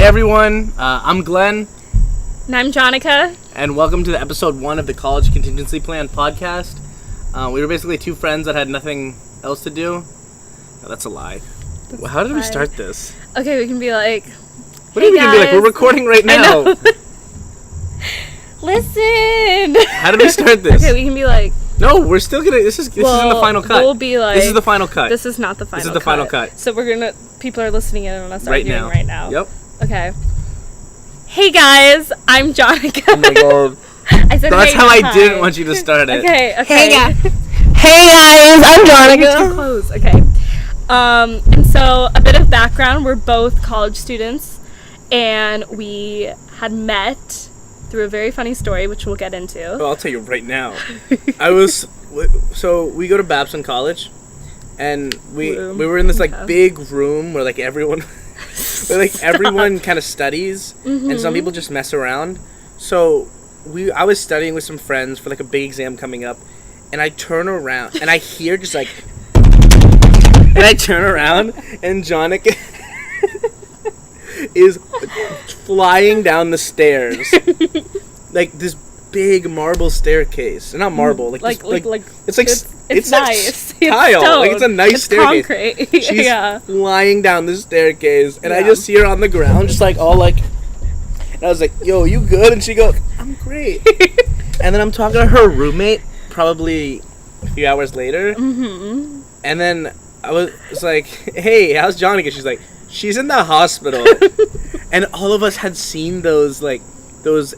everyone, I'm Glenn. And I'm Jonica. And welcome to the episode 1 of the College Contingency Plan podcast. We were basically two friends that had nothing else to do. No, that's a lie. How did we start this? Okay, we can be like, what do you mean we can be like? We're recording right now. Listen. How did we start this? Okay, we can be like, no, we're still gonna. This is in the final cut. We'll be like, this is the final cut. This is not the final cut. This is the final cut. So people are listening in on us arguing right now. Yep. Okay. Hey guys, I'm Jonica. Oh my god. I said that's hey, how I hi. didn't want you to start it. Okay. Hey guys. Hey guys, I'm Jonica. Too close. Okay. And so a bit of background. We're both college students, and we had met through a very funny story, which we'll get into. Oh, I'll tell you right now. So we go to Babson College, and we were in this big room where everyone kind of studies, and some people just mess around. So I was studying with some friends for a big exam coming up, and I turn around and I hear just and I turn around and Jonica is flying down the stairs, this big marble staircase. Not marble, it's nice. It's tile. It's a nice staircase. Concrete. She's flying down the staircase, and I just see her on the ground, just and I was like, "Yo, you good?" And she goes, "I'm great." And then I'm talking to her roommate, probably a few hours later, and then I was like, "Hey, how's Jonica?" She's like, "She's in the hospital." And all of us had seen those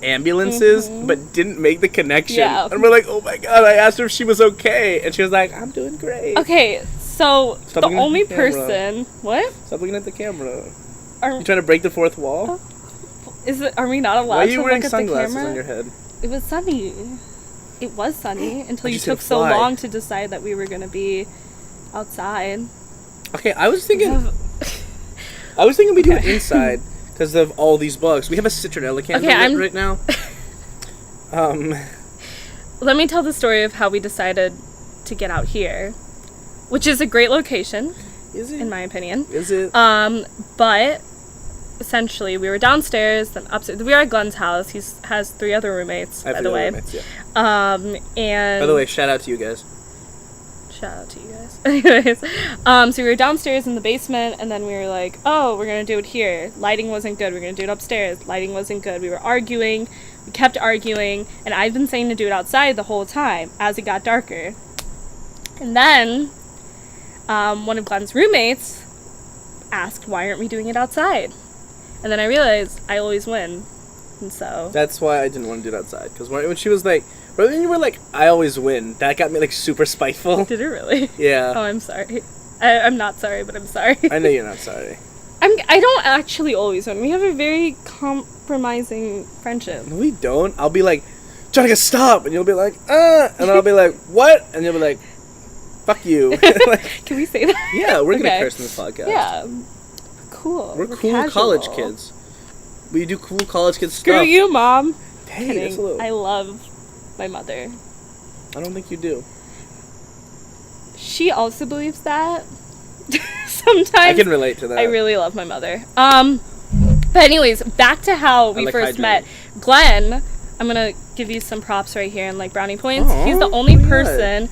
ambulances, but didn't make the connection. Yeah. And we're like, oh my god, I asked her if she was okay. And she was like, I'm doing great. Okay, so the only person... What? Stop looking at the camera. You trying to break the fourth wall? Are we not allowed to look at the camera? Why are you wearing sunglasses on your head? It was sunny. It was sunny until you took so long to decide that we were going to be outside. Okay, I was thinking we do it inside. Because of all these bugs. We have a citronella candle right now. Let me tell the story of how we decided to get out here. Which is a great location. Is it? In my opinion. Is it? But essentially we were downstairs, then upstairs. We were at Glenn's house. He has 3 other roommates, by the way. Roommates, yeah. And by the way, shout out to you guys. Shout out to you guys. Anyways, so we were downstairs in the basement, and then we were like, oh, we're going to do it here. Lighting wasn't good. We're going to do it upstairs. Lighting wasn't good. We were arguing. We kept arguing, and I've been saying to do it outside the whole time as it got darker. And then one of Glenn's roommates asked, why aren't we doing it outside? And then I realized I always win. And so... That's why I didn't want to do it outside. Because when she was like... When you were like, I always win, that got me super spiteful. Did it really? Yeah. Oh, I'm sorry. I'm not sorry, but I'm sorry. I know you're not sorry. I don't actually always win. We have a very compromising friendship. No, we don't. I'll be like, Jonica, stop! And you'll be like, and then I'll be like, what? And you'll be like, fuck you. Can we say that? Yeah, we're gonna curse in this podcast. Yeah. Cool. We're cool casual. College kids. We do cool college kids Screw stuff. Screw you, Mom. Hey, that's a little... I love my mother. I don't think you do. She also believes that. Sometimes I can relate to that. I really love my mother. But anyways, back to how we first met. Glenn, I'm gonna give you some props right here and brownie points. He's the only person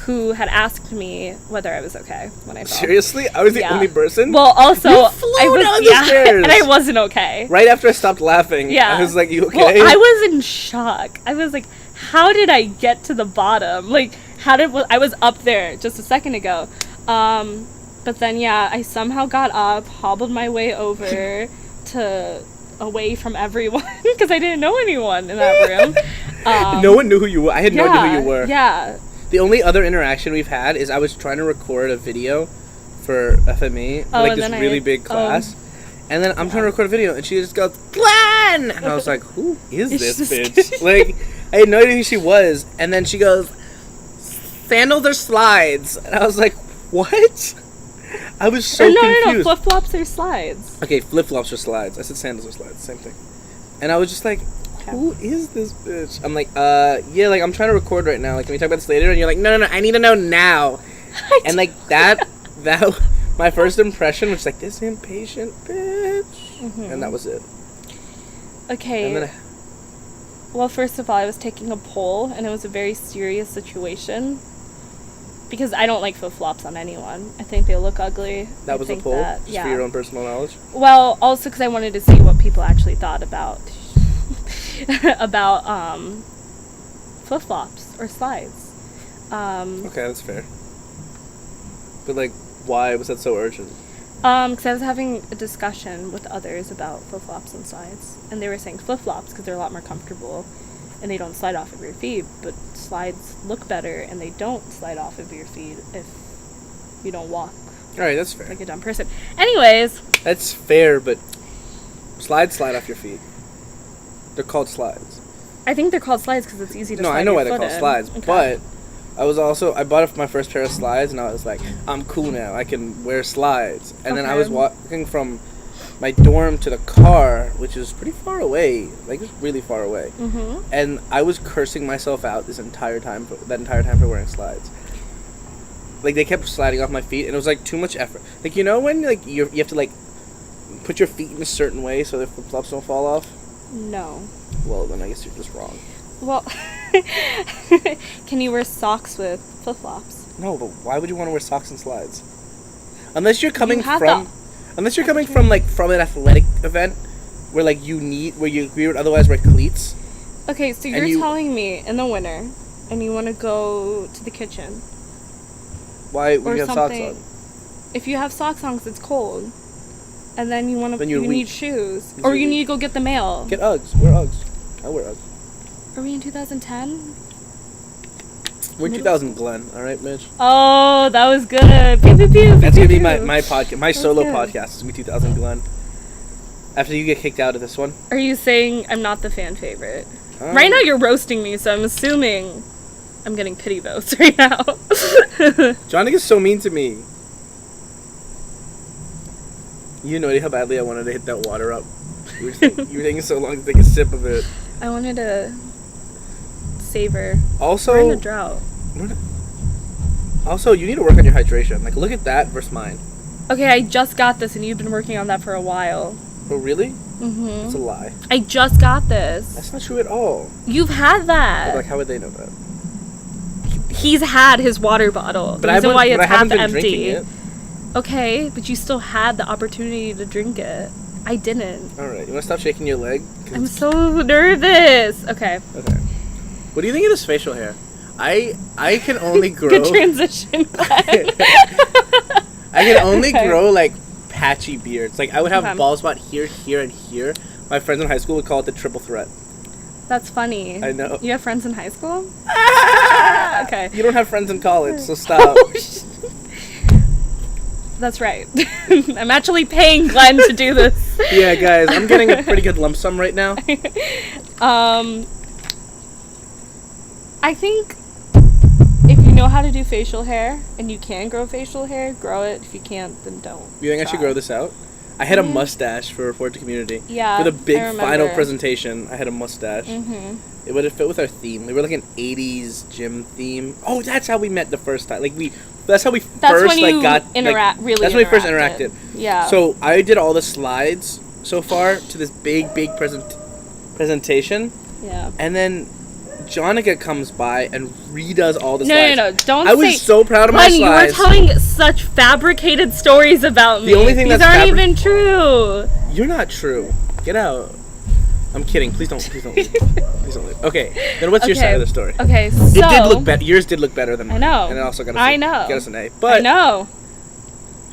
who had asked me whether I was okay when I fell. Seriously? I was the only person? Well, also, you flew down the stairs. And I wasn't okay. Right after I stopped laughing, I was like, you okay? Well, I was in shock. I was like, how did I get to the bottom? I was up there just a second ago. But then, I somehow got up, hobbled my way over away from everyone, because I didn't know anyone in that room. No one knew who you were. I had no idea who you were. Yeah. The only other interaction we've had is I was trying to record a video for FME, this really big class. And then I'm trying to record a video, and she just goes, Glenn! And I was like, who is this bitch? I had no idea who she was. And then she goes, sandals or slides? And I was like, what? I was so confused. No, flip-flops or slides. Okay, flip-flops or slides. I said sandals or slides, same thing. And I was just like, who is this bitch? I'm like, I'm trying to record right now. Can we talk about this later? And you're like, no, I need to know now. And that my first impression was this impatient bitch. and that was it. Okay. And then Well, first of all, I was taking a poll, and it was a very serious situation. Because I don't like flip-flops on anyone. I think they look ugly. that was a poll, just for your own personal knowledge. Well, also because I wanted to see what people actually thought about about flip-flops or slides. Okay, that's fair. But, like, why was that so urgent? Because I was having a discussion with others about flip-flops and slides. And they were saying flip-flops because they're a lot more comfortable and they don't slide off of your feet. But slides look better and they don't slide off of your feet if you don't walk Alright, that's fair. like a dumb person. Anyways. That's fair, but slides slide off your feet. They're called slides. I think they're called slides because it's easy to slide I know your why they're foot called in. slides, Okay. but I bought my first pair of slides, and I was like, I'm cool now. I can wear slides. And then I was walking from my dorm to the car, which is pretty far away, like it's really far away. Mm-hmm. And I was cursing myself out that entire time for wearing slides. Like they kept sliding off my feet, and it was like too much effort. Like you know when like you have to like put your feet in a certain way so the flip flops don't fall off. No. Well, then I guess you're just wrong. Well, can you wear socks with flip-flops? No, but why would you want to wear socks and slides? Unless you're coming You have from like from an athletic event where like you would otherwise wear cleats. Okay, so you're telling me in the winter and you want to go to the kitchen. Why would or you have socks on? If you have socks on 'cause it's cold. And then you need shoes. Then Or you're you weak. need to go get the mail. Get Uggs. Wear Uggs. I wear Uggs. Are we in 2010? We're in 2000 Glen, alright, Mitch? Oh, that was good. Pew, pew, pew, That's pew, gonna be pew. my podcast. My solo good. podcast is gonna be 2000 Glen. After you get kicked out of this one. Are you saying I'm not the fan favorite? Right now you're roasting me, so I'm assuming I'm getting pity votes right now. Johnny is so mean to me. You know how badly I wanted to hit that water up. You were taking so long to take a sip of it. I wanted to savor. Also, We're in a drought. Also, you need to work on your hydration. Like, look at that versus mine. Okay, I just got this, and you've been working on that for a while. Oh, really? Mm-hmm. That's a lie. I just got this. That's not true at all. You've had that. Like, how would they know that? He's had his water bottle. The reason why it's half empty. Okay, but you still had the opportunity to drink it. I didn't. Alright, you want to stop shaking your leg? I'm so nervous. Okay. Okay. What do you think of this facial hair? I can only grow... Good transition, Glenn. I can only grow, like, patchy beards. Like, I would have a bald spot here, here, and here. My friends in high school would call it the triple threat. That's funny. I know. You have friends in high school? Okay. You don't have friends in college, so stop. That's right. I'm actually paying Glenn to do this. Yeah, guys, I'm getting a pretty good lump sum right now. I think if you know how to do facial hair and you can grow facial hair, grow it. If you can't, then don't. You think I should grow this out? I had a mustache for Report to Community. Yeah, for the big I remember. final presentation, I had a mustache. Mm-hmm. It would have fit with our theme. We were like an 80s gym theme. Oh, that's how we met the first time. That's how we first got really that's when we first interacted. Yeah. So I did all the slides so far to this big presentation. Yeah. And then Jonica comes by and redoes all the slides. No. Don't I was so proud of my slides. You are telling such fabricated stories about me. The only thing These that's aren't even true. You're not true. Get out. I'm kidding. Please don't leave. Please don't leave. Okay. Then what's your side of the story? Okay, so... It did look better. Yours did look better than mine. I know. And it also got us an A. But I know.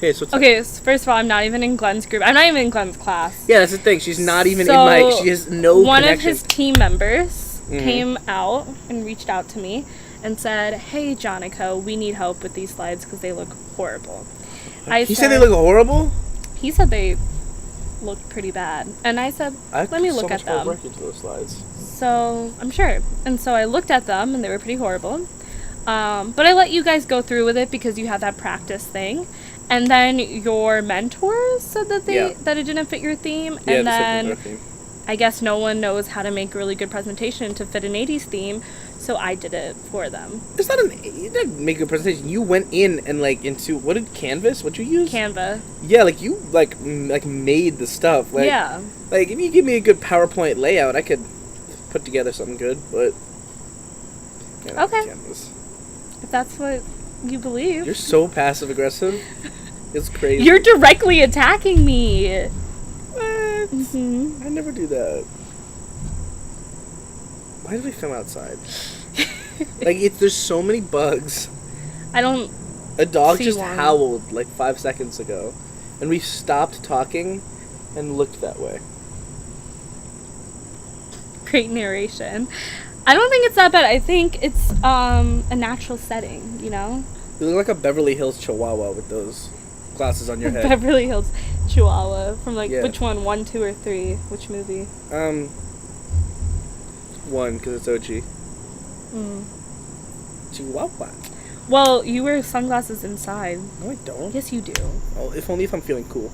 Hey, so okay, so first of all, I'm not even in Glenn's group. I'm not even in Glenn's class. Yeah, that's the thing. She's not even in my... She has no one connection. of his team members came out and reached out to me and said, hey, Jonica, we need help with these slides because they look horrible. He said they look horrible? He said they looked pretty bad. And I said, let me look at them. I put so much hard work into those slides. So, I'm sure. And so I looked at them, and they were pretty horrible. But I let you guys go through with it because you have that practice thing. And then your mentors said that that it didn't fit your theme. Yeah, and then I guess no one knows how to make a really good presentation to fit an 80s theme, so I did it for them. It's not you didn't make a presentation. You went in and like into what did Canvas? What you use? Canva. Yeah, like you like made the stuff. Like, yeah. Like if you give me a good PowerPoint layout, I could put together something good. But okay. Canvas. If that's what you believe. You're so passive aggressive. It's crazy. You're directly attacking me. What? Mm-hmm. I never do that. Why did we film outside? Like, there's so many bugs. I don't. A dog see just one. howled like 5 seconds ago, and we stopped talking and looked that way. Great narration. I don't think it's that bad. I think it's a natural setting, you know? You look like a Beverly Hills Chihuahua with those glasses on your head. Beverly Hills Chihuahua. From like, Yeah. which one? 1, 2, or 3? Which movie? 1, because it's OG. Mm. Chihuahua. Well, you wear sunglasses inside. No, I don't. Yes, you do. Oh, if only if I'm feeling cool.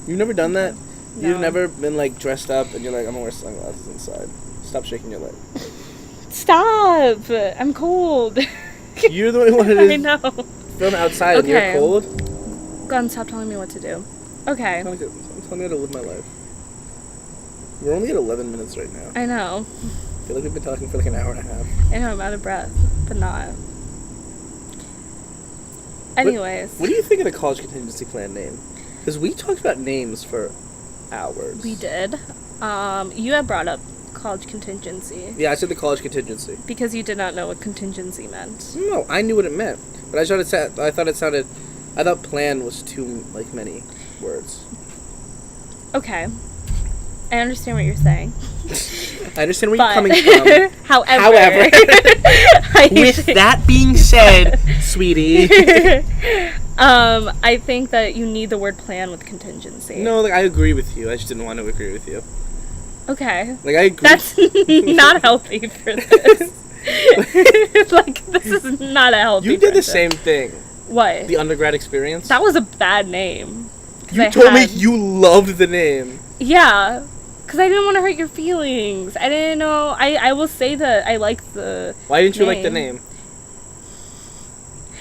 You've never done that? No. You've never been like dressed up and you're like, I'm gonna wear sunglasses inside. Stop shaking your leg. Stop! I'm cold. You're the only one that is I know. film outside and you're cold. Go on, stop telling me what to do. Okay. I'm telling me how to live my life. We're only at 11 minutes right now. I know. I feel like we've been talking for like an hour and a half. I know, I'm out of breath, but not. Anyways. What do you think of the college contingency plan name? Because we talked about names for hours. We did. You had brought up college contingency. Yeah, I said the college contingency. Because you did not know what contingency meant. No, I knew what it meant. But I thought plan was too, like, many words. Okay. I understand what you're saying. I understand where you're coming from. However. With that being said, sweetie. I think that you need the word plan with contingency. No, like, I agree with you. I just didn't want to agree with you. Okay. Like, I agree. That's not healthy for this. Like, this is not a healthy You did the friendship. same thing. What? The undergrad experience. That was a bad name. You told me you loved the name. Yeah. Because I didn't want to hurt your feelings. I didn't know. I will say that I like the Why didn't you name. like the name?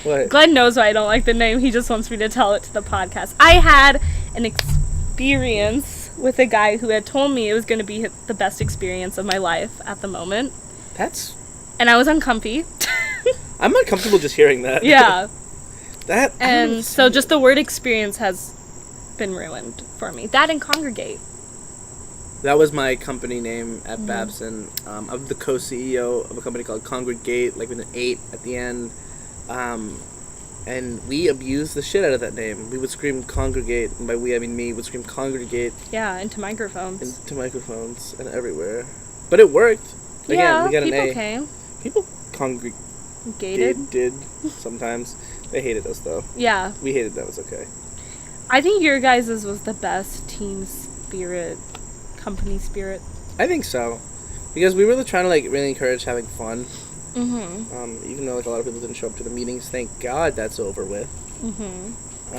What? Glenn knows why I don't like the name. He just wants me to tell it to the podcast. I had an experience with a guy who had told me it was going to be the best experience of my life at the moment. And I was uncomfy. I'm uncomfortable just hearing that. Yeah. And so just the word experience has been ruined for me. That and congregate. That was my company name at Babson. I'm the co-CEO of a company called Congregate, like with an 8 at the end. And we abused the shit out of that name. We would scream congregate, and by we I mean me, would scream congregate. Yeah, into microphones. Into microphones and everywhere. But it worked. Again, yeah, we got an people A. came. People did sometimes. They hated us though. Yeah. We hated them, it's okay. I think your guys' was the best team spirit, company spirit. I think so. Because we were trying to like really encourage having fun. Mm-hmm. Even though like a lot of people didn't show up to the meetings, thank God that's over with. Mm-hmm.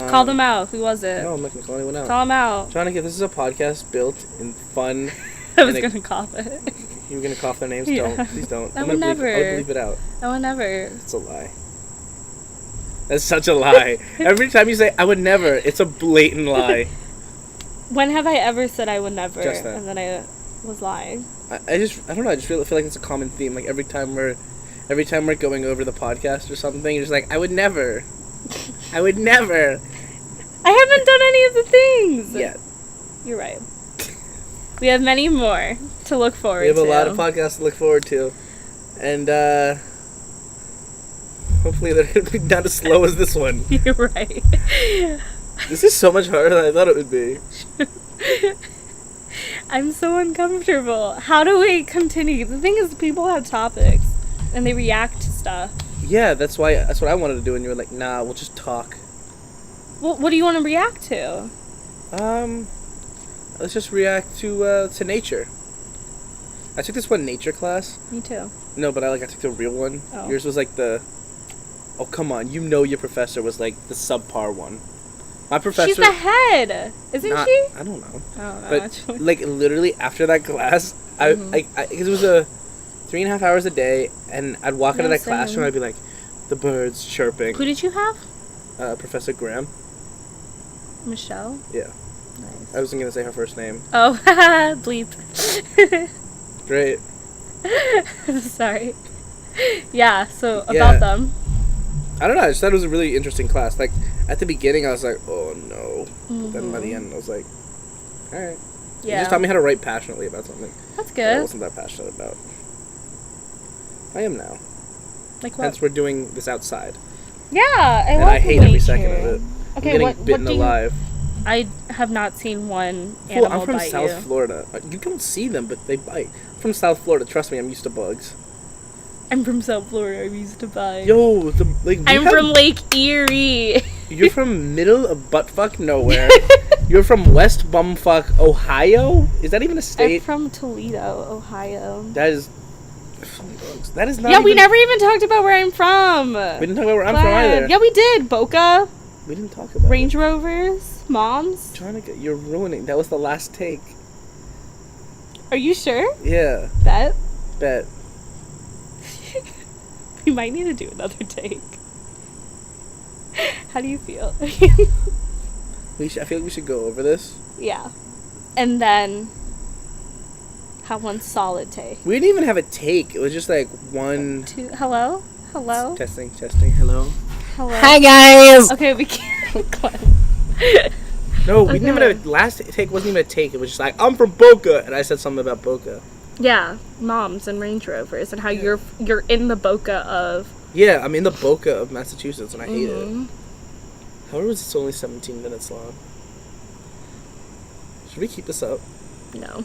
Call them out. Who was it? No, I'm not gonna call anyone out. Call them out. I'm trying to get this is a podcast built in fun. I was gonna cough it. You were gonna cough their names? Yeah. Don't. Please don't. I would never. I would bleep it out. I would never. It's a lie. That's such a lie. Every time you say I would never, it's a blatant lie. When have I ever said I would never? Just then. And then I was lying. I don't know. I just feel like it's a common theme. Like every time we're going over the podcast or something, you're just like I would never. I would never. I haven't done any of the things yet. You're right. We have many more to look forward to. We have a lot of podcasts to look forward to. And, hopefully they're going to be not as slow as this one. You're right. This is so much harder than I thought it would be. I'm so uncomfortable. How do we continue? The thing is, people have topics, and they react to stuff. Yeah, that's what I wanted to do, and you were like, nah, we'll just talk. Well, what do you want to react to? Let's just react to nature. I took this one nature class. Me too. No, but I took the real one. Oh. Yours was like the... Oh, come on. You know your professor was like the subpar one. My professor. She's the head, isn't she? I don't know. I don't know. But Actually. like literally after that class, because it was a 3.5 hours a day, and I'd walk out of that classroom, I'd be like, the birds chirping. Who did you have? Professor Graham. Michelle. Yeah. Nice. I wasn't gonna say her first name. Oh, bleep. Great. Sorry. Yeah. So about them. I don't know. I just thought it was a really interesting class. Like at the beginning, I was like, "Oh no," but then by the end, I was like, "All right." Yeah. It just taught me how to write passionately about something. That's good. That I wasn't that passionate about. I am now. Like what? Hence, we're doing this outside. Yeah, I hate every second of it. Okay, I'm getting bitten alive. I have not seen one Cool, animal I'm from bite South you. Florida. You don't see them, but they bite. I'm from South Florida. Trust me, I'm used to bugs. I'm from South Florida. I'm used to bugs. Yo, I'm from Lake Erie. You're from middle of buttfuck nowhere. You're from West Bumfuck, Ohio? Is that even a state? I'm from Toledo, Ohio. That is not. Yeah, we never even talked about where I'm from. We didn't talk about where I'm from either. Yeah, we did. Boca. We didn't talk about Range Rovers. Moms. You're ruining. That was the last take. Are you sure? Yeah. Bet. We might need to do another take. How do you feel? I feel like we should go over this. Yeah. And then have one solid take. We didn't even have a take. It was just like one. Two. Hello? Testing. Hello. Hi, guys! Okay, we can't. No, we didn't even have a. Last take wasn't even a take. It was just like, I'm from Boca. And I said something about Boca. Yeah, moms and Range Rovers, and how you're in the Boca of... Yeah, I'm in the Boca of Massachusetts, and I hate it. However, it's only 17 minutes long. Should we keep this up? No.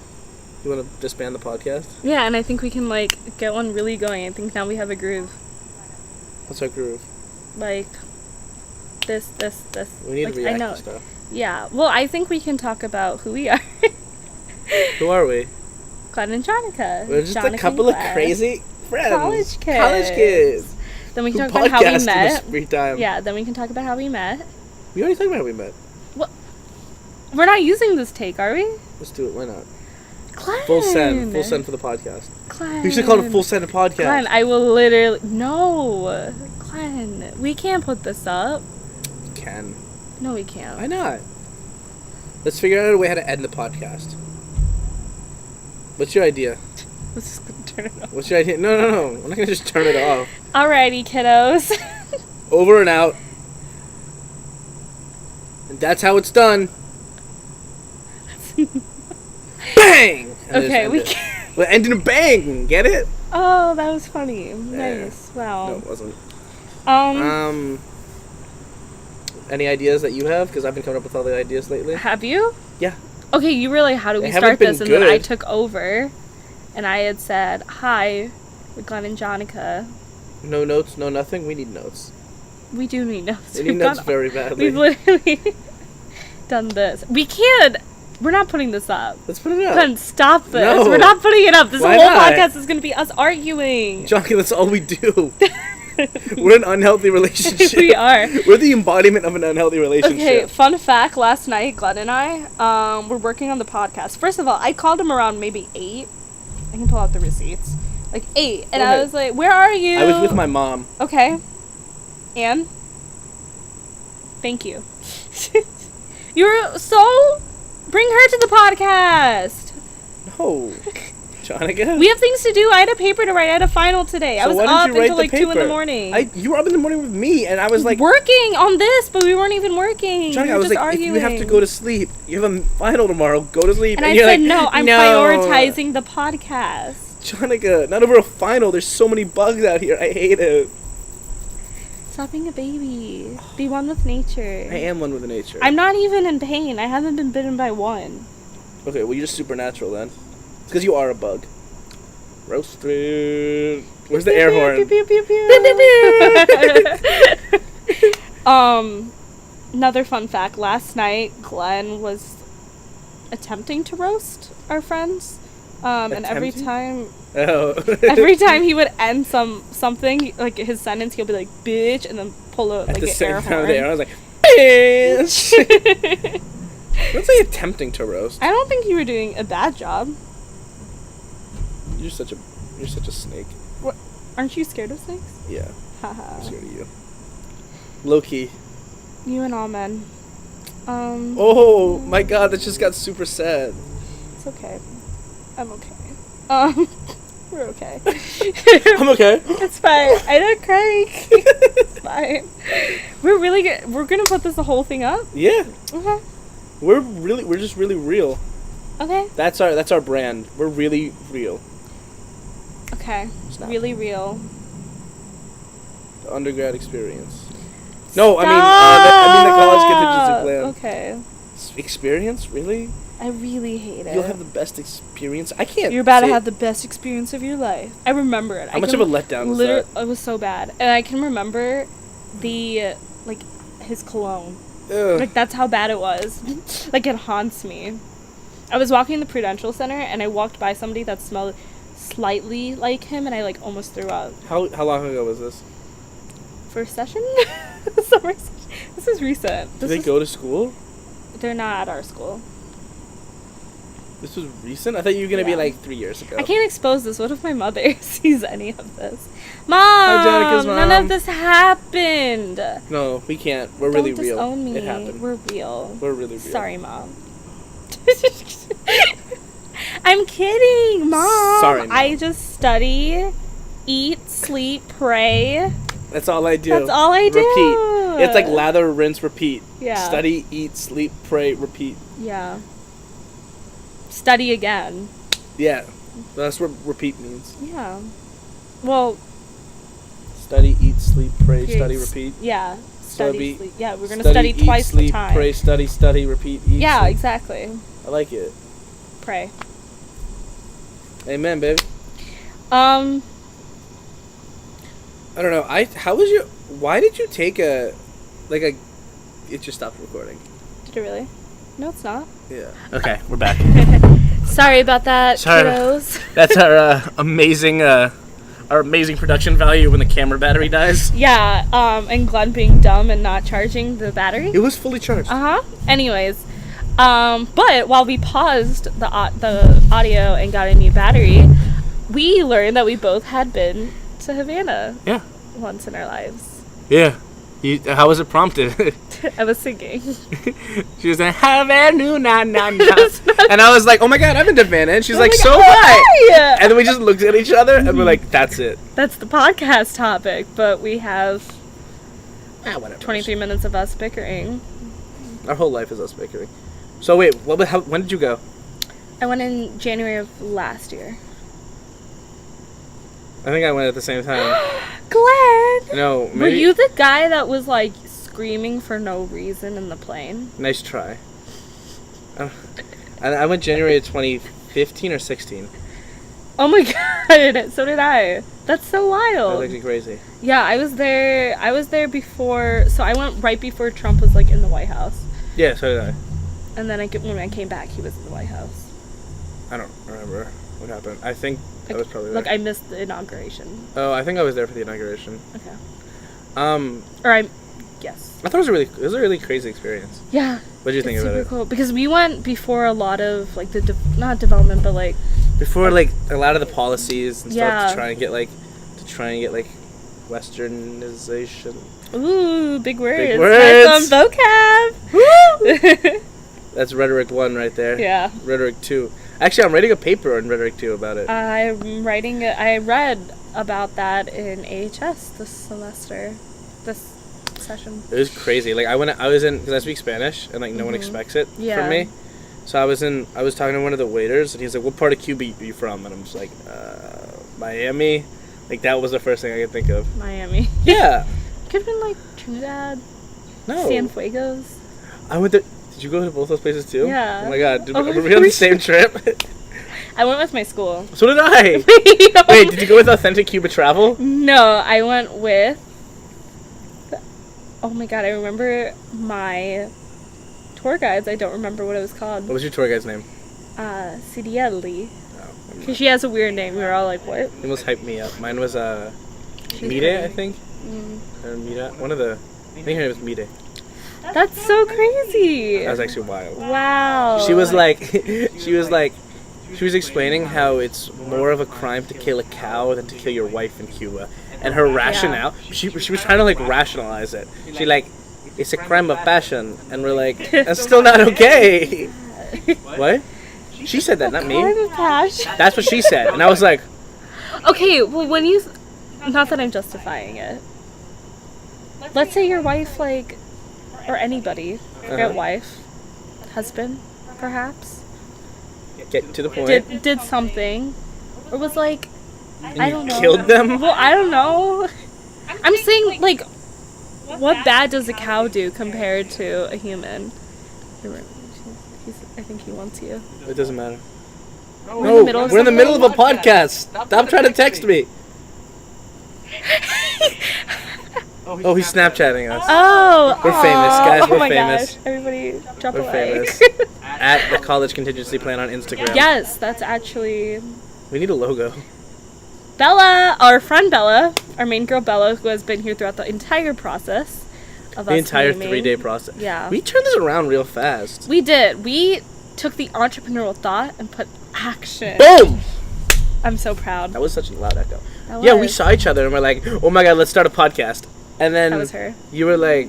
You want to disband the podcast? Yeah, and I think we can, get one really going. I think now we have a groove. What's our groove? This. We need to react I know. to stuff. Yeah, well, I think we can talk about who we are. Who are we? Glenn and Jonica. We're just a couple of crazy friends. College kids. Then we can talk about how we met. Free time. Yeah, then we can talk about how we met. We already talked about how we met. What? We're not using this take, are we? Let's do it. Why not? Glenn. Full send for the podcast. Glenn. We should call it a full send podcast. Glenn, I will literally... No. Glenn, we can't put this up. We can. No, we can't. Why not? Let's figure out a way how to end the podcast. What's your idea? Let's just gonna turn it off. What's your idea? No. We're not gonna just turn it off. Alrighty, kiddos. Over and out. And that's how it's done. Bang! And Okay, we can. We're ending a bang. Get it? Oh, that was funny. Nice. Wow. No, it wasn't. Any ideas that you have? Because I've been coming up with all the ideas lately. Have you? Yeah. Okay, you really, how do we start this? And then I took over, and I had said, hi, with Glenn and Jonica. No notes, no nothing? We need notes. We do need notes. We need notes very badly. We've literally done this. We can't. We're not putting this up. Let's put it up. Glenn, stop this. No. We're not putting it up. This Why whole not? podcast is going to be us arguing. Johnny, that's all we do. We're an unhealthy relationship. We are. We're the embodiment of an unhealthy relationship. Okay, fun fact, last night, Glenn and I, were working on the podcast. First of all, I called him around maybe 8. I can pull out the receipts. 8. And I was like, where are you? I was with my mom. Okay. And? Thank you. You're so... Bring her to the podcast. No. Jonica? We have things to do. I had a paper to write. I had a final today. I was up until 2 in the morning. You were up in the morning with me, and I was like... Working on this, but we weren't even working. Jonica, I was like, arguing. if you have to go to sleep, you have a final tomorrow, go to sleep. And I you're said, like, no, I'm prioritizing the podcast. Jonica, not over a final. There's so many bugs out here. I hate it. Stop being a baby. Be one with nature. I am one with nature. I'm not even in pain. I haven't been bitten by one. Okay, well, you're just supernatural then. It's because you are a bug. Roasted. Where's the air horn? Pew, pew, pew. Another fun fact. Last night, Glenn was attempting to roast our friends. And every time... Oh. every time he would end something, like his sentence, he'll be like, bitch, and then pull a, At the an same air time horn. of the air, I was like, Bitch! That's like attempting to roast. I don't think you were doing a bad job. You're such a snake. What? Aren't you scared of snakes? Yeah. Haha. I'm scared of you. Low key. You and all men. Oh my god, that just got super sad. It's okay. I'm okay. We're okay. I'm okay. It's fine. I don't cry. It's fine. We're really good. We're gonna put this whole thing up. Yeah. Okay. We're just really real. Okay. That's our brand. We're really real. Okay. Snap. Really real. The undergrad experience. No, I mean the college contingency plan. Okay. Experience? Really? I really hate it. You'll have the best experience. I can't. You're about to say- have the best experience of your life. I remember it. How much of a letdown is that? It was so bad, and I can remember the his cologne. Ugh. Like that's how bad it was. Like it haunts me. I was walking in the Prudential Center, and I walked by somebody that smelled slightly like him, and I almost threw up. How long ago was this? First session? Summer session. This is recent. Did they go to school? They're not at our school. This was recent? I thought you were going to be Yeah. 3 years ago. I can't expose this. What if my mother sees any of this? Mom! Jenica's None mom. of this happened. No, we can't. We're Don't really real. disown me. It happened. We're real. We're really real. Sorry, Mom. I'm kidding, Mom. Sorry, Mom. I just study, eat, sleep, pray. That's all I do. That's all I do. Repeat. It's like lather, rinse, repeat. Yeah. Study, eat, sleep, pray, repeat. Yeah. Study again. Yeah. That's what repeat means. Yeah. Well, Study, eat, sleep, pray, Yes. study, repeat. yeah. Study, Study- sleep. Yeah, we're going to study eat, twice sleep, the time. pray, study, repeat, eat, Yeah, sleep. exactly. I like it. Pray. Amen, baby. Um, I don't know. Why did you take it just stopped recording. did it really? No, it's not. Yeah. Okay, we're back. Sorry about that, Sorry. kiddos. That's our amazing production value when the camera battery dies. Yeah, and Glenn being dumb and not charging the battery. It was fully charged. Anyways, but while we paused the audio and got a new battery, we learned that we both had been to Havana Yeah. once in our lives. Yeah. How was it prompted? I was singing. She was like, Havana, na na na. And I was like, oh my god, I've been to Havana. And she's like, like, so oh, what? hi! And then we just looked at each other and we're like, that's it. That's the podcast topic, but we have Whatever. 23 minutes of us bickering. Our whole life is us bickering. So wait, when did you go? I went in January of last year. I think I went at the same time. Glenn! No, maybe. Were you the guy that was screaming for no reason in the plane? Nice try. I went January of 2015 or 16. Oh my god, so did I. That's so That wild. was actually crazy. Yeah, I was there before, so I went right before Trump was in the White House. Yeah, so did I. And then when I came back, he was in the White House. I don't remember what happened. I think I was probably there. I missed the inauguration. Oh, I think I was there for the inauguration. Okay. Yes. I thought it was a really crazy experience. Yeah. What did you think It's about super it? cool because we went before a lot of not development, but Before a lot of the policies and Yeah. stuff to try and get westernization. ooh, big words. Big words. Some vocab. Woo! That's rhetoric 1 right there. Yeah. Rhetoric 2. Actually, I'm writing a paper on rhetoric 2 about it. I'm writing it. I read about that in AHS this semester, this session. It was crazy. I was in, because I speak Spanish, and no one expects it Yeah. from me. So I was talking to one of the waiters, and he's like, what part of Cuba are you from? And I'm just like, Miami. That was the first thing I could think of. Miami. Yeah. Could have been Trinidad. No. Cienfuegos. I went there. Did you go to both those places too? Yeah. Oh my god. Oh, Were we on the same trip? I went with my school. So did I. Wait, did you go with Authentic Cuba Travel? No, I went with. Oh my god, I remember my tour guides. I don't remember what it was called. What was your tour guide's name? Cirielli. Oh, Because she has a weird name. We were all like, what? it almost hyped me up. Mine was She's Mide, pretty. I think. Or Mide. I think her name was Mide. That's so crazy. That was actually wild. Wow. She was explaining how it's more of a crime to kill a cow than to kill your wife in Cuba. And her rationale, she was trying to like rationalize it. She like, it's a crime of passion. And we're like, that's still not okay. What? She said that, not me. Crime of passion. That's what she said. And I was like, okay, well, when you... Not that I'm justifying it. Let's say your wife, like... Or anybody. Forget wife. Husband, perhaps. get to the point. Did something. Or was like... And I you don't know. killed them? Well, I don't know. I'm saying, like... What bad does a cow do compared to a human? I think he wants you. It doesn't matter. We're in the middle of a podcast. Stop trying to text me. Oh, he's Snapchatting us. Oh, We're famous, guys. Oh We're my famous. gosh. Everybody, drop a We're like. famous. At the College Contingency Plan on Instagram. Yes, that's actually We need a logo. Bella, our friend Bella, our main girl Bella, who has been here throughout the entire process of The us entire naming. 3-day process. Yeah. We turned this around real fast. We did. We took the entrepreneurial thought and put action. Boom! I'm so proud. That was such a loud echo. That Yeah, we was. saw each other and we're like, oh my god, let's start a podcast. And then That was her. you were like,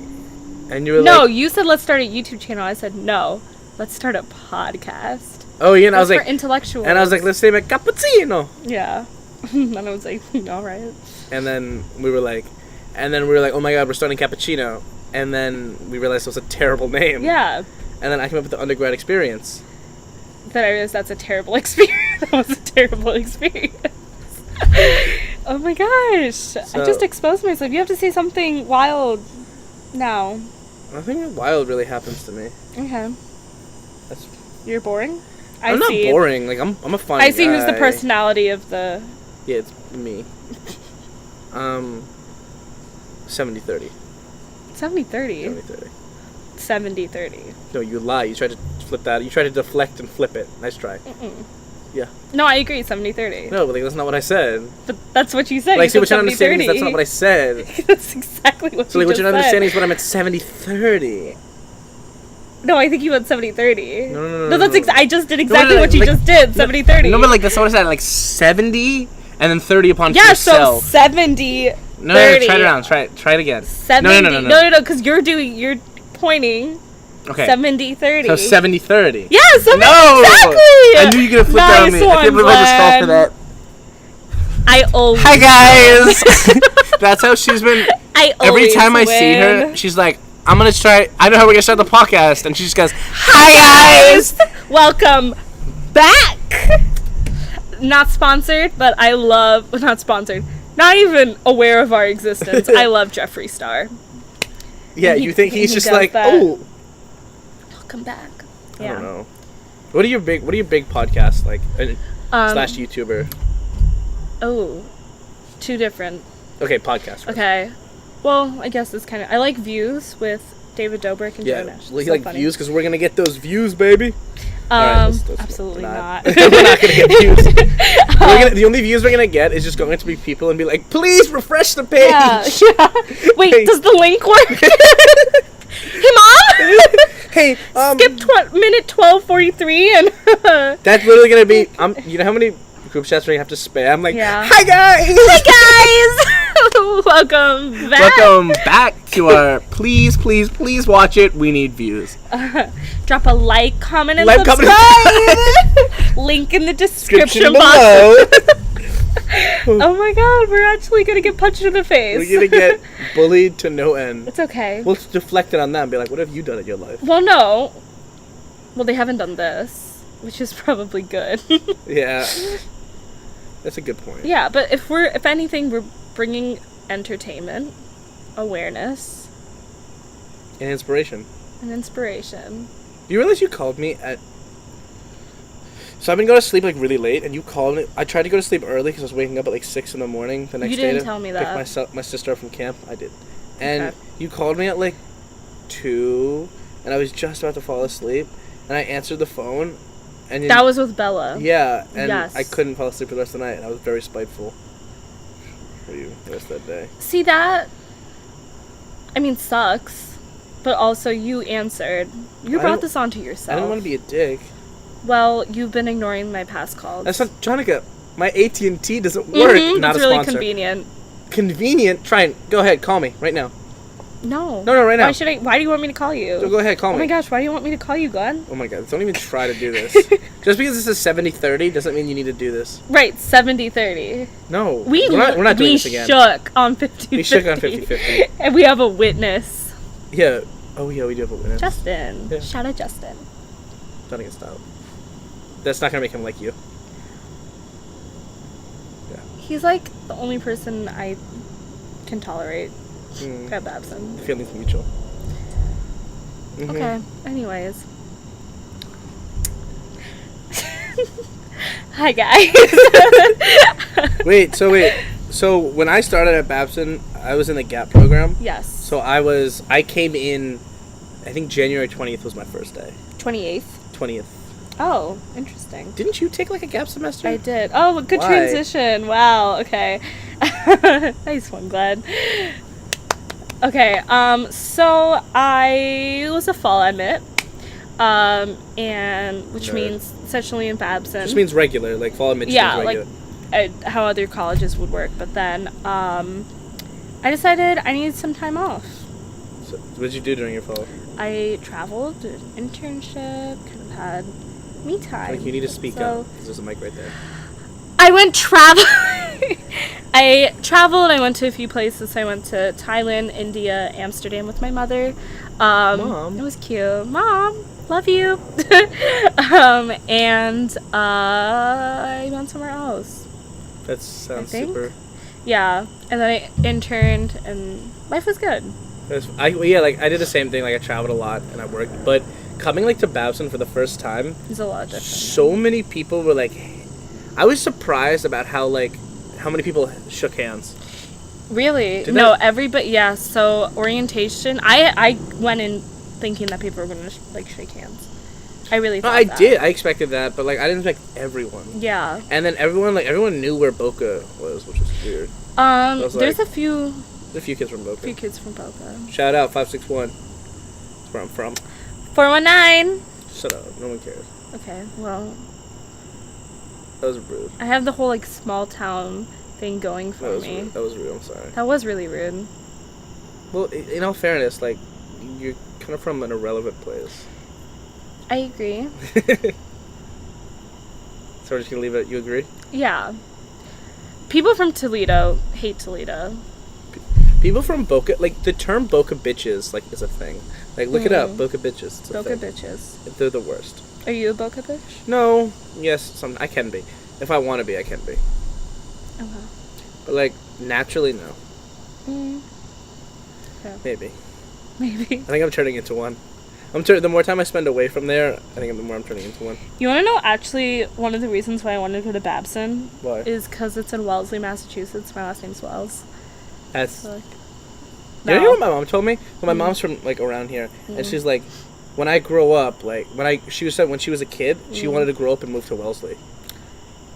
No, you said let's start a YouTube channel. I said no, let's start a podcast. oh yeah, and I was That's like, for intellectuals. and I was like, let's name it Cappuccino. Yeah. And I was like, all right. And then we were like, oh my god, we're starting Cappuccino. And then we realized it was a terrible name. Yeah. And then I came up with the undergrad experience. Then I realized that's a terrible experience. That was a terrible experience. Oh my gosh. I just exposed myself. You have to say something wild now. Nothing wild really happens to me. Okay. That's, You're boring? I'm not boring. Like, I'm a funny I see guy. who's the personality of the... Yeah, it's me. 70-30. 70-30? 70-30. 70-30. No, you lie. You tried to flip that. You tried to deflect and flip it. Nice try. Mm-mm. Yeah. No, I agree. 70-30. No, but like, that's not what I said. But that's what you said. Like, You see, what said you're not understanding is 70-30. that's not what I said. That's exactly what So, you like, what just you're not said. understanding is what I meant 70-30. No, I think you meant 70-30. No, that's no. I just did exactly no, what you like, just did. 70-30. No, but like, that's not what I said. Like, 70 and then 30 upon yeah, yourself. so 70. No, 30. try it around. Try it again. 70. No. No, because you're pointing. Okay. 70-30. So 70-30. Yeah, 70. No! Exactly! I knew you were gonna flip that on me. I can't believe I just fell for that. I always Hi guys! That's how she's been. Every time I see her, win. she's like, I'm gonna try. I know how we're gonna start the podcast. And she just goes, Hi guys! Welcome back! Not sponsored, but I love. Not sponsored. Not even aware of our existence. I love Jeffree Star. Yeah, you think he's just does like, that. oh. Welcome back. I Yeah. don't know. What are your big podcasts like? Slash YouTuber. Oh, two different. Okay, podcast. First. Okay. Well, I guess it's kind of. I like Views with David Dobrik and Joe Yeah, Nash. well, you So like funny. views because we're gonna get those views, baby. Alright, let's Absolutely not. we're not gonna get views. The only views we're gonna get is just going to be people and be like, please refresh the page. Yeah. Wait, Hey. does the link work? Hey, Mom. Hey, Skip minute 12:43 and. that's literally gonna be. You know how many group chats we have to spam? Like, Yeah. hi guys. Hey guys. Welcome back. Welcome back to our. Please watch it. We need views. Drop a like, comment, and Like, comment, subscribe. Link in the description box. below. Oh my god, we're actually gonna get punched in the face. We're gonna get bullied to no end. It's okay. We'll deflect it on them and be like, what have you done in your life? Well, no. Well, they haven't done this, which is probably good. Yeah. That's a good point. Yeah, but if anything, we're bringing entertainment, awareness, And inspiration. and inspiration. Do you realize you called me at... So I've been going to sleep like really late, and you called me. I tried to go to sleep early because I was waking up at like 6 in the morning the next You day didn't to tell me pick that. my sister up from camp. I did. And Okay. you called me at like 2, and I was just about to fall asleep, and I answered the phone, and That was with Bella. yeah, and Yes. I couldn't fall asleep for the rest of the night, and I was very spiteful for you the rest of that day. See that? I mean, sucks. But also, you answered. You brought this onto yourself. I didn't want to be a dick. Well, you've been ignoring my past calls. That's not... Jonica, my AT&T doesn't work. Not it's a really sponsor. Convenient. Convenient? Try and... Go ahead, call me right now. No. No, right now. Why do you want me to call you? So go ahead, call me. Oh my gosh, why do you want me to call you, Glenn? Oh my god, don't even try to do this. Just because this is 70-30 doesn't mean you need to do this. Right, 70-30. No. We're not doing this again. We shook on 50-50. We shook on 50-50. And we have a witness. Yeah. Oh yeah, we do have a witness. Justin. Yeah. Shout out Justin. Don't get stop. That's not gonna make him like you. Yeah. He's like the only person I can tolerate. At Babson. The feeling's mutual. Mm-hmm. Okay. Anyways. Hi guys. Wait. So when I started at Babson, I was in the GAP program. Yes. So I came in, I think January 20th was my first day. 28th? 20th. Oh, interesting. Didn't you take like a GAP semester? I did. Oh, good Why? transition. Wow. Okay. Nice one, Glenn. Okay, so I was a fall admit, and which means essentially in Babson. Just means regular, like fall admit. Yeah, regular. like how other colleges would work. But then I decided I needed some time off. So what did you do during your fall? I traveled, did an internship, kind of had me time. Like you need to speak up because there's a mic right there. I went traveling. I traveled. I went to a few places. I went to Thailand, India, Amsterdam with my mother. Mom. It was cute. Mom, love you. And I went somewhere else. That sounds super. Yeah, and then I interned, and life was good. I did the same thing. Like I traveled a lot and I worked, but coming like to Babson for the first time, It's a lot different. so many people were like, I was surprised about how many people shook hands. Really? Did No, that- everybody. Yeah. So orientation. I went in thinking that people were gonna shake hands. I really No, thought I that. did. I expected that, but like I didn't expect everyone. Yeah. And then everyone knew where Boca was, which was weird. was There's like- a few There's a few kids from Boca. kids from Boca. Shout out 561. That's where I'm from. 419. Shut up. No one cares. Okay. Well, That was rude. I have the whole like small town thing going That for was me. rude. That was rude. I'm sorry. That was really rude. Well, in all fairness, like you're kind of from an irrelevant place. I agree. So we're just gonna leave it. You agree? Yeah. People from Toledo hate Toledo. People from Boca, like the term Boca bitches, like is a thing. Like look it up, Boca bitches. It's a Boca thing. bitches. They're the worst. Are you a Boca bitch? No. Yes. I can be. If I want to be, I can be. Okay. But like naturally, no. Okay. Maybe. Maybe. I think I'm turning into one. The more time I spend away from there, I think the more I'm turning into one. You want to know actually one of the reasons why I wanted to go to Babson? Why? Is because it's in Wellesley, Massachusetts. My last name's Wells. That's. So, like, You know what my mom told me? Well, my mom's from like around here, and she's like, when I grow up, like she said when she was a kid, she wanted to grow up and move to Wellesley.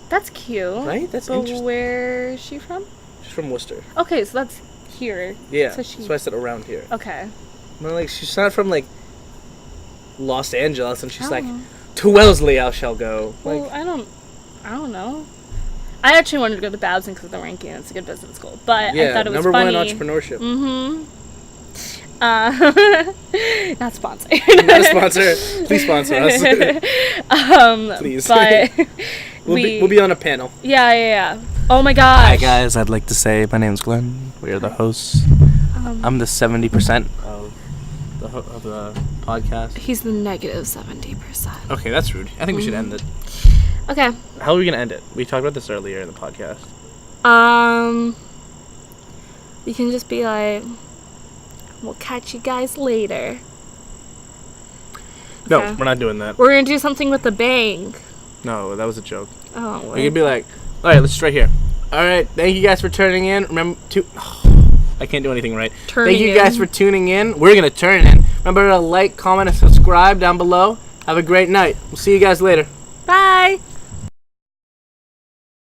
That's cute. Right? That's but interesting. Where is she from? She's from Worcester. Okay, so that's here. Yeah. So So I said around here. Okay. No, like she's not from like Los Angeles, and she's like, Oh. to Wellesley I shall go. Well, Like, I don't know. I actually wanted to go to Babson because of the ranking. It's a good business school, but yeah, I thought it was number funny. one in entrepreneurship. Not sponsored. Not a sponsor. Please sponsor us. Please. But we'll be on a panel. Yeah. Oh my gosh. Hi guys, I'd like to say my name's Glenn. We are the hosts. I'm the 70% of the podcast. He's the negative 70%. Okay, that's rude. I think we should end it. Okay. How are we gonna end it? We talked about this earlier in the podcast. We can just be like, we'll catch you guys later. No, Okay. we're not doing that. We're gonna do something with the bang. No, that was a joke. Oh. We could be like, all right, let's try here. All right, thank you guys for turning in. Remember to, I can't do anything right. Turning Thank you in. guys for tuning in. We're gonna turn in. Remember to like, comment, and subscribe down below. Have a great night. We'll see you guys later. Bye.